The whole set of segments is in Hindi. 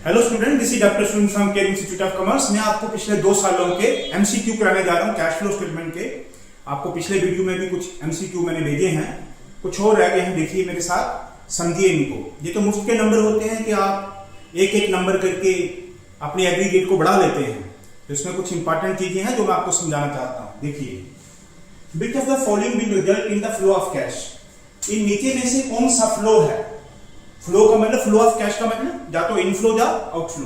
Hello student, this is doctor soon from care institute of commerce. मैं आपको पिछले 2 सालों के एमसीक्यू कराने जा रहा हूं कैश फ्लो स्टेटमेंट के। आपको पिछले वीडियो में भी कुछ एमसीक्यू मैंने भेजे हैं, कुछ और रह गए हैं, देखिए मेरे साथ, समझिए इनको। ये तो मुफ्त के नंबर होते हैं कि आप एक एक नंबर करके अपने एग्रीगेट को बढ़ा लेते हैं, तो इसमें कुछ इंपॉर्टेंट चीजें हैं जो मैं आपको समझाना चाहता हूँ। देखिए, which of the following will result in the flow of cash. इन नीचे में से कौन सा फ्लो है? फ्लो का मतलब, फ्लो ऑफ कैश का मतलब या तो इनफ्लो या outflow.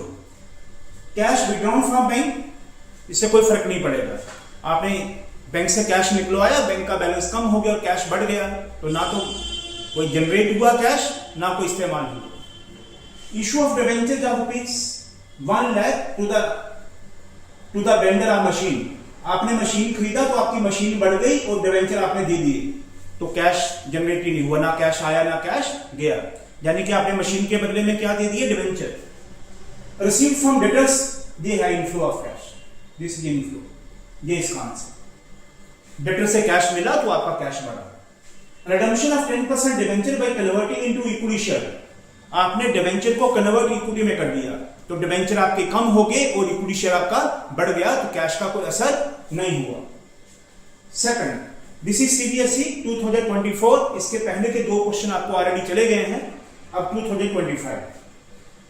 Cash withdrawn from bank, इससे कोई फर्क नहीं पड़ेगा। आपने बैंक से कैश निकलवाया, बैंक का बैलेंस कम हो गया और कैश बढ़ गया, तो ना तो कोई जनरेट हुआ कैश, ना कोई इस्तेमाल हुआ। Issue of debentures of rupees 1 lakh to the vendor of machine. आपने मशीन खरीदा तो आपकी मशीन बढ़ गई और डिबेंचर आपने दे दिए, तो कैश जनरेट ही नहीं हुआ, ना कैश आया ना कैश गया। यानी कि आपने मशीन के बदले में क्या दे दिए? डिबेंचर। रिसीव फ्रॉम डेटर्स, ये है inflow of cash, this is inflow, ये इसका आंसर। डेटर से कैश मिला तो आपका कैश बढ़ा। Redemption of 10% debenture by converting into equity share. आपने डिबेंचर को कन्वर्ट इक्विटी में कर दिया, तो डिबेंचर आपके कम हो गए और इक्विटी शेयर आपका बढ़ गया, तो कैश का कोई असर नहीं हुआ। Second, this is CBSE 2024। इसके पहले के 2 क्वेश्चन आपको ऑलरेडी चले गए हैं। अब 2025,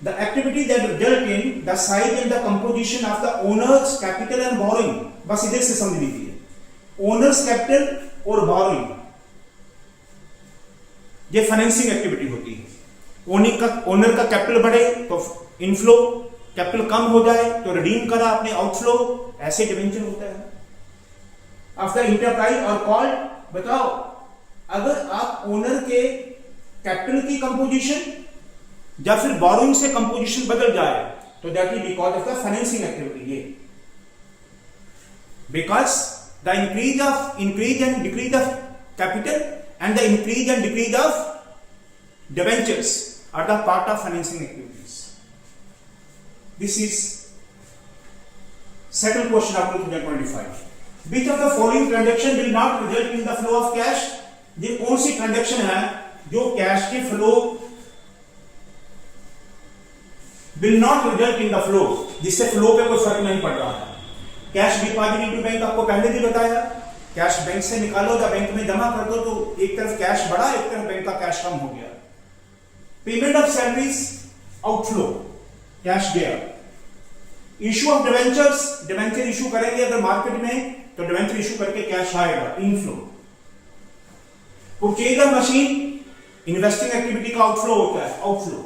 the activity that result in the size and the composition of the owner's capital and borrowing। बस इधर से समझ लीजिए, ओनर्स कैपिटल और बोरोइंग, ये फाइनेंसिंग एक्टिविटी होती है। ओनर का कैपिटल बढ़े तो इनफ्लो, कैपिटल कम हो जाए तो रिडीम करा आपने, आउटफ्लो, ऐसे डिवेंचर होता है। आफ्टर इंटरप्राइज और कॉल, बताओ अगर आप ओनर के कैपिटल की कंपोजिशन या फिर बोरोइंग से कंपोजिशन बदल जाए तो that is because of the financing activity. ये because the increase and decrease of capital and the increase and decrease of debentures are the part of financing activities. This is second question of 2025। Which of the following transaction will not result in the flow of cash? ये कौन सी ट्रांजेक्शन है जो कैश के flow will not result in the flow, जिससे फ्लो पे कोई फर्क नहीं पड़ रहा है। कैश डिपॉजिट इनटू बैंक, आपको पहले भी बताया, कैश बैंक से निकालो या बैंक में जमा कर दो, तो एक तरफ कैश बढ़ा, एक तरफ बैंक का कैश कम हो गया। Payment of salaries, outflow, cash गया। Issue of debentures, debenture issue करेंगे अगर मार्केट में तो डिवेंचर इशू करके कैश आएगा, inflow. Purchase of machine, investing activity का आउटफ्लो होता है, आउटफ्लो।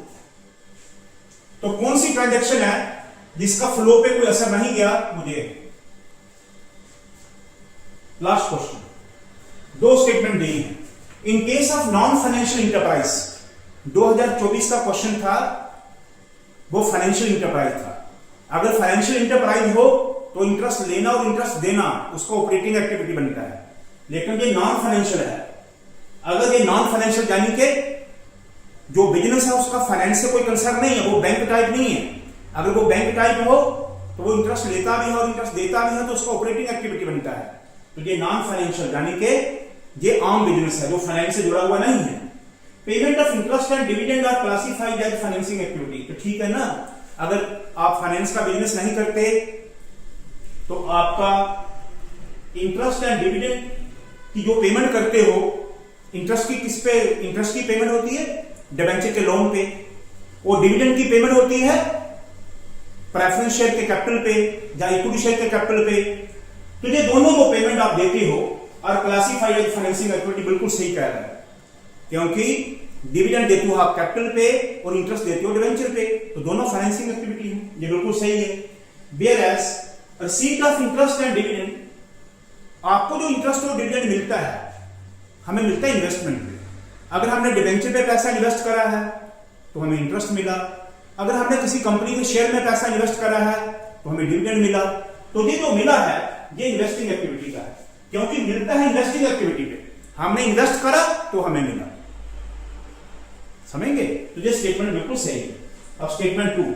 तो कौन सी ट्रांजैक्शन है जिसका फ्लो पे कोई असर नहीं गया? मुझे लास्ट क्वेश्चन, 2 स्टेटमेंट दी हैं। In case of non financial enterprise, 2024 का क्वेश्चन था, वो फाइनेंशियल इंटरप्राइज था। अगर फाइनेंशियल इंटरप्राइज हो तो इंटरेस्ट लेना और इंटरेस्ट देना उसका ऑपरेटिंग एक्टिविटी बनता है, लेकिन ये नॉन फाइनेंशियल है। अगर ये नॉन फाइनेंशियल यानी कि जो बिजनेस है उसका फाइनेंस से कोई कंसर्न नहीं है, वो बैंक टाइप नहीं है। अगर वो बैंक टाइप हो तो वो इंटरेस्ट लेता भी है और इंटरेस्ट देता भी है, तो उसका ऑपरेटिंग एक्टिविटी बनता है। तो ये नॉन फाइनेंशियल यानी कि ये आम बिजनेस है जो फाइनेंस से जुड़ा हुआ नहीं है। Payment of interest and dividend are classified as financing activity. तो ठीक है ना, अगर आप फाइनेंस का बिजनेस नहीं करते तो आपका इंटरेस्ट एंड डिविडेंड की जो पेमेंट करते हो, इंटरेस्ट की किस पे इंटरेस्ट की पेमेंट होती है? डिबेंचर के लोन पे, और डिविडेंड की पेमेंट होती है प्रेफरेंस शेयर के कैपिटल पे या इक्विटी शेयर के कैपिटल पे। तो ये दोनों को पेमेंट आप देते हो और क्लासिफाइड एज फाइनेंसिंग एक्टिविटी, बिल्कुल सही कह रहा है, क्योंकि डिविडेंड देते हो आप कैपिटल पे और इंटरेस्ट देते हो डिबेंचर पे, तो दोनों फाइनेंसिंग एक्टिविटी है, ये बिल्कुल सही है। Whereas receipt of interest and dividend, आपको जो इंटरेस्ट और डिविडेंड मिलता है, हमें मिलता है इन्वेस्टमेंट पे। अगर हमने डिबेंचर पे पैसा इन्वेस्ट करा है तो हमें इंटरेस्ट मिला, अगर हमने किसी कंपनी के शेयर में पैसा इन्वेस्ट करा है तो हमें डिविडेंड मिला। तो ये जो मिला है ये इन्वेस्टिंग एक्टिविटी का है, क्योंकि मिलता है इन्वेस्टिंग एक्टिविटी पे, हमने इन्वेस्ट करा तो हमें मिला। समझेंगे? तो ये स्टेटमेंट बिल्कुल सही है। अब statement 2,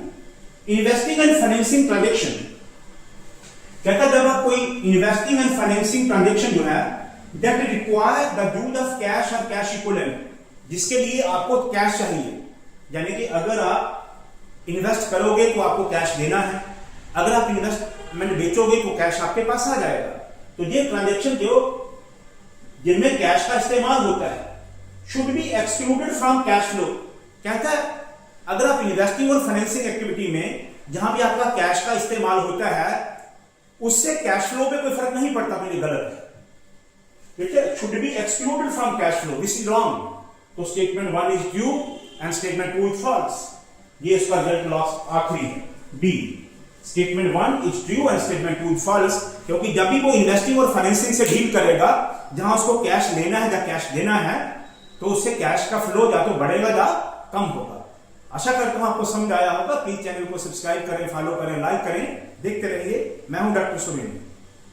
investing and financing transaction. कहता जब आप कोई इन्वेस्टिंग एंड फाइनेंसिंग ट्रांजेक्शन जो है that require the use of cash or cash equivalent, जिसके लिए आपको कैश चाहिए, यानी कि अगर आप इन्वेस्ट करोगे तो आपको कैश देना है, अगर आप इन्वेस्टमेंट बेचोगे तो कैश आपके पास आ जाएगा। तो ये ट्रांजेक्शन जो जिनमें कैश का इस्तेमाल होता है should be excluded from cash flow. कहता है अगर आप इन्वेस्टिंग और फाइनेंसिंग एक्टिविटी में जहां भी आपका कैश का इस्तेमाल होता है उससे कैश फ्लो पे कोई फर्क नहीं पड़ता, तो ये गलत है, ठीक है। Should be excluded from cash flow, this is wrong. तो statement 1 is true and statement 2 is false. ये इसका रिजल्ट लॉस आखिरी है, B. Statement 1 is true and statement 2 is false, क्योंकि जब भी वो इन्वेस्टिंग और फाइनेंसिंग से डील करेगा जहां उसको कैश लेना है या कैश देना है तो उससे कैश का फ्लो या तो बढ़ेगा या कम होगा। आशा करता हूं आपको समझ आया होगा। प्लीज चैनल को सब्सक्राइब करें, फॉलो करें, लाइक करें, देखते रहिए। मैं हूं डॉक्टर सुरेंद्र।